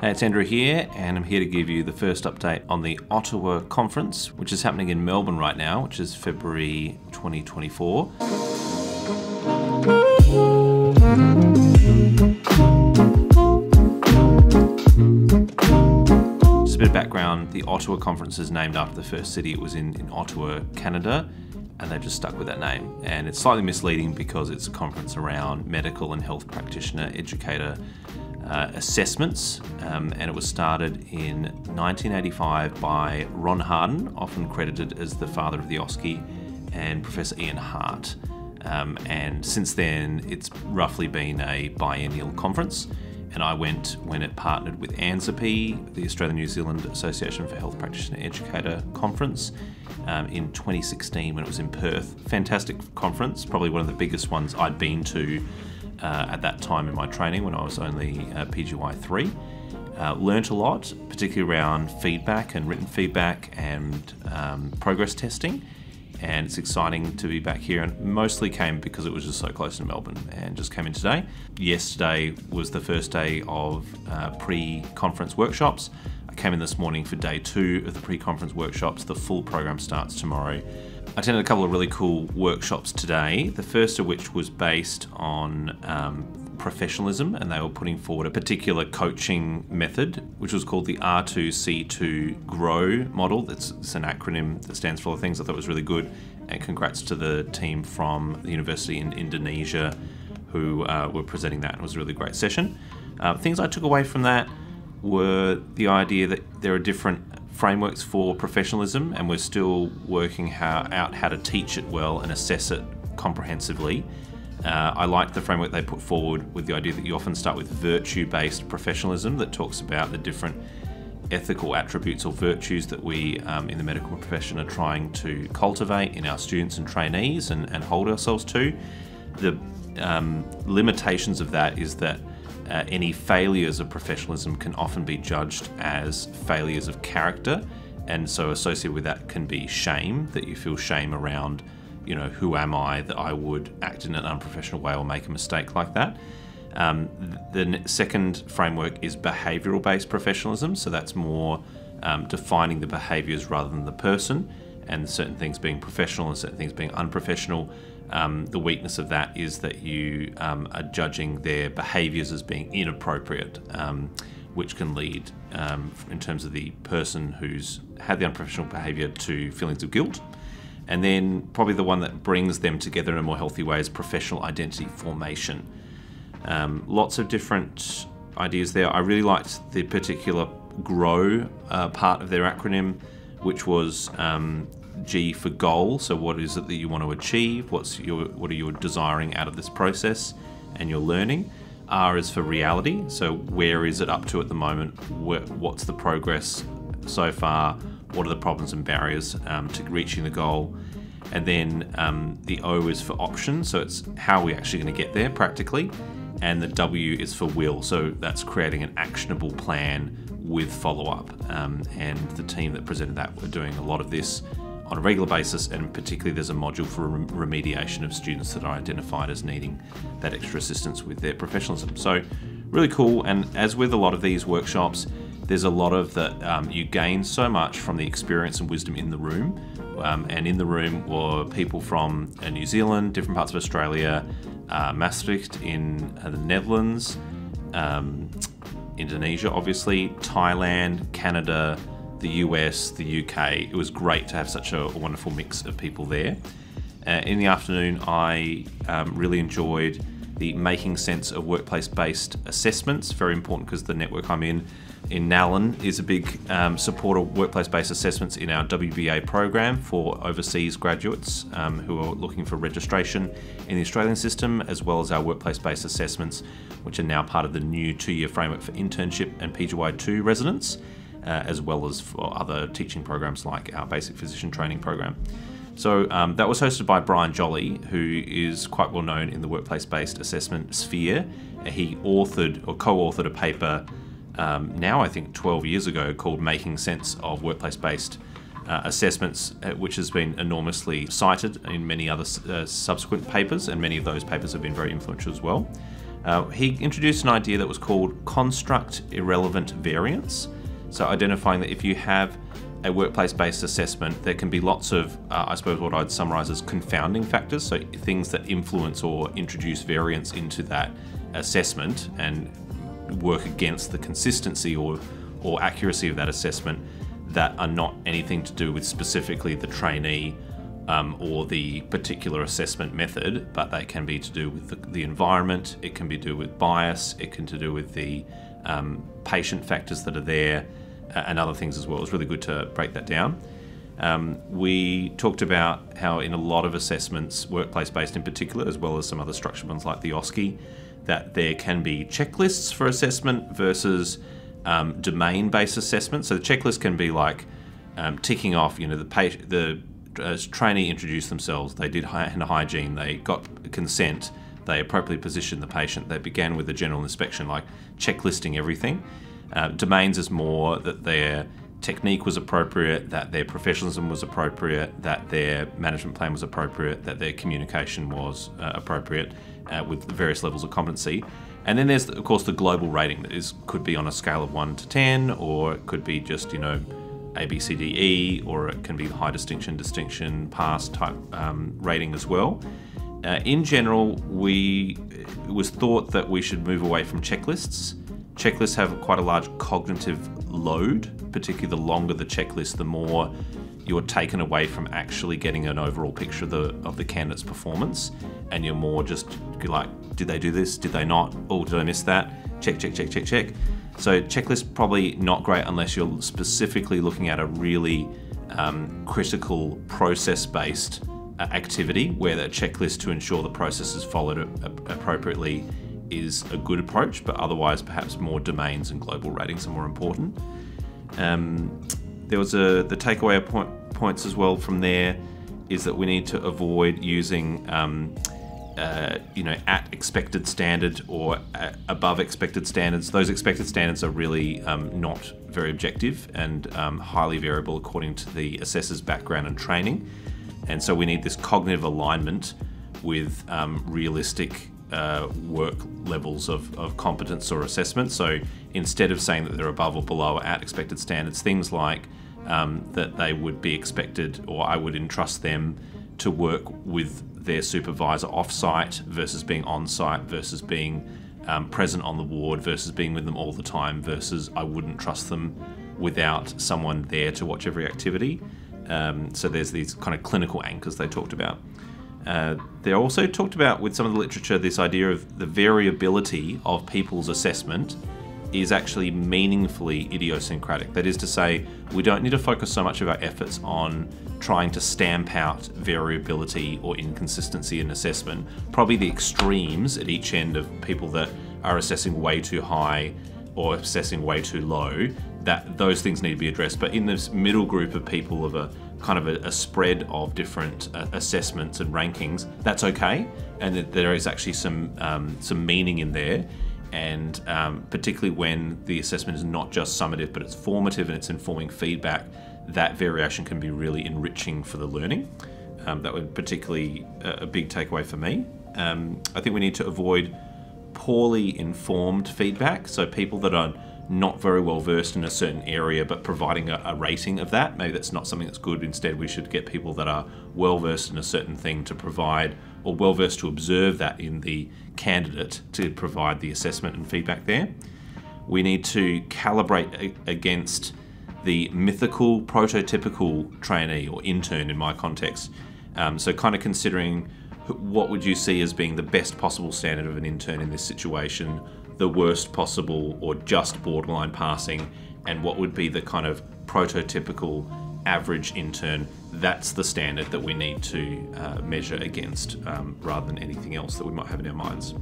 Hey, it's Andrew here, and I'm here to give you the first update on the Ottawa Conference, which is happening in Melbourne right now, which is February 2024. Just a bit of background, the Ottawa Conference is named after the first city it was in Ottawa, Canada, and they've just stuck with that name. And it's slightly misleading because it's a conference around medical and health practitioner, educator assessments, and it was started in 1985 by Ron Harden, often credited as the father of the OSCE, and Professor Ian Hart. And since then, it's roughly been a biennial conference. And I went when it partnered with ANZAPE, the Australian New Zealand Association for Health Practitioner Educator Conference, in 2016 when it was in Perth. Fantastic conference, probably one of the biggest ones I'd been to at that time in my training when I was only PGY 3. Learnt a lot, particularly around feedback and written feedback and progress testing. And it's exciting to be back here, and mostly came because it was just so close to Melbourne and just came in today. Yesterday was the first day of pre-conference workshops. I came in this morning for day 2 of the pre-conference workshops. The full program starts tomorrow. I attended a couple of really cool workshops today, the first of which was based on professionalism, and they were putting forward a particular coaching method, which was called the R2C2 GROW model. It's an acronym that stands for all the things. I thought it was really good, and congrats to the team from the university in Indonesia who were presenting that. It was a really great session. Things I took away from that were the idea that there are different frameworks for professionalism, and we're still working out how to teach it well and assess it comprehensively. I liked the framework they put forward with the idea that you often start with virtue-based professionalism that talks about the different ethical attributes or virtues that we in the medical profession are trying to cultivate in our students and trainees and hold ourselves to. The limitations of that is that any failures of professionalism can often be judged as failures of character, and so associated with that can be shame, that you feel shame around, who am I that I would act in an unprofessional way or make a mistake like that. The second framework is behavioural-based professionalism, so that's more defining the behaviours rather than the person, and certain things being professional and certain things being unprofessional. The weakness of that is that you are judging their behaviours as being inappropriate, which can lead, in terms of the person who's had the unprofessional behaviour, to feelings of guilt. And then probably the one that brings them together in a more healthy way is professional identity formation. Lots of different ideas there. I really liked the particular GROW part of their acronym, which was G for goal. So what is it that you want to achieve? What are you desiring out of this process and your learning? R is for reality. So where is it up to at the moment? What's the progress so far? What are the problems and barriers to reaching the goal? And then the O is for option. So it's how are we actually going to get there practically? And the W is for will. So that's creating an actionable plan with follow-up. And the team that presented that were doing a lot of this on a regular basis, and particularly there's a module for remediation of students that are identified as needing that extra assistance with their professionalism. So really cool, and as with a lot of these workshops, there's a lot of that you gain so much from the experience and wisdom in the room, and in the room were people from New Zealand, different parts of Australia, Maastricht in the Netherlands, Indonesia obviously, Thailand, Canada, the US, the UK. It was great to have such a wonderful mix of people there. In the afternoon, I really enjoyed the making sense of workplace-based assessments. Very important because the network I'm in Nallen, is a big supporter of workplace-based assessments in our WBA program for overseas graduates who are looking for registration in the Australian system, as well as our workplace-based assessments, which are now part of the new 2-year framework for internship and PGY 2 residents, as well as for other teaching programs like our basic physician training program. So that was hosted by Brian Jolly, who is quite well known in the workplace-based assessment sphere. He authored or co-authored a paper now I think 12 years ago called Making Sense of Workplace-Based Assessments, which has been enormously cited in many other subsequent papers, and many of those papers have been very influential as well. He introduced an idea that was called construct irrelevant variance. So identifying that if you have a workplace-based assessment, there can be lots of, I suppose what I'd summarize as confounding factors, so things that influence or introduce variance into that assessment and work against the consistency or accuracy of that assessment that are not anything to do with specifically the trainee or the particular assessment method, but they can be to do with the environment, it can be to do with bias, it can to do with the patient factors that are there, and other things as well. It's really good to break that down. We talked about how in a lot of assessments, workplace-based in particular, as well as some other structured ones like the OSCE, that there can be checklists for assessment versus domain-based assessment. So the checklist can be like ticking off, the trainee introduced themselves, they did hand hygiene, they got consent, they appropriately positioned the patient, they began with a general inspection, like checklisting everything. Domains is more that their technique was appropriate, that their professionalism was appropriate, that their management plan was appropriate, that their communication was appropriate with various levels of competency. And then there's, of course, the global rating that could be on a scale of 1 to 10, or it could be just, A, B, C, D, E, or it can be high distinction, pass type rating as well. In general, it was thought that we should move away from checklists. Checklists have quite a large cognitive load, particularly the longer the checklist, the more you're taken away from actually getting an overall picture of the candidate's performance, and you're more just like, did they do this? Did they not? Oh, did I miss that? Check. So checklist probably not great unless you're specifically looking at a really critical process-based activity where the checklist to ensure the process is followed appropriately is a good approach, but otherwise perhaps more domains and global ratings are more important. There was the takeaway points as well from there is that we need to avoid using at expected standard or above expected standards. Those expected standards are really not very objective and highly variable according to the assessor's background and training. And so we need this cognitive alignment with realistic work levels of competence or assessment. So instead of saying that they're above or below or at expected standards, things like that they would be expected, or I would entrust them to work with their supervisor off-site versus being on-site versus being present on the ward versus being with them all the time versus I wouldn't trust them without someone there to watch every activity. So there's these kind of clinical anchors they talked about. They also talked about, with some of the literature, this idea of the variability of people's assessment is actually meaningfully idiosyncratic. That is to say, we don't need to focus so much of our efforts on trying to stamp out variability or inconsistency in assessment. Probably the extremes at each end of people that are assessing way too high or assessing way too low, that those things need to be addressed. But in this middle group of people of a kind of a spread of different assessments and rankings, that's okay, and that there is actually some meaning in there. And particularly when the assessment is not just summative, but it's formative and it's informing feedback, that variation can be really enriching for the learning. That would particularly a big takeaway for me. I think we need to avoid poorly informed feedback. So people that are not very well versed in a certain area, but providing a rating of that, maybe that's not something that's good. Instead, we should get people that are well versed in a certain thing to provide, or well versed to observe that in the candidate to provide the assessment and feedback there. We need to calibrate against the mythical prototypical trainee or intern in my context. So kind of considering what would you see as being the best possible standard of an intern in this situation, the worst possible or just borderline passing, and what would be the kind of prototypical average intern. That's the standard that we need to measure against rather than anything else that we might have in our minds.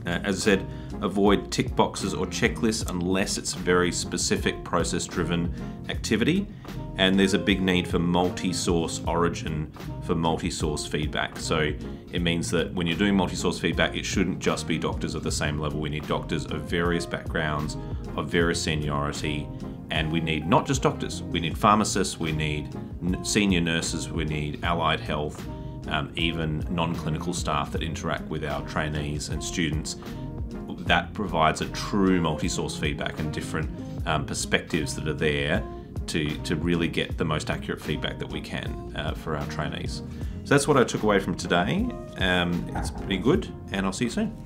As I said, avoid tick boxes or checklists unless it's very specific process-driven activity. And there's a big need for multi-source origin for multi-source feedback. So it means that when you're doing multi-source feedback, it shouldn't just be doctors of the same level. We need doctors of various backgrounds, of various seniority, and we need not just doctors. We need pharmacists, we need senior nurses, we need allied health, even non-clinical staff that interact with our trainees and students. that provides a true multi-source feedback and different perspectives that are there to really get the most accurate feedback that we can for our trainees. So that's what I took away from today. It's been good, and I'll see you soon.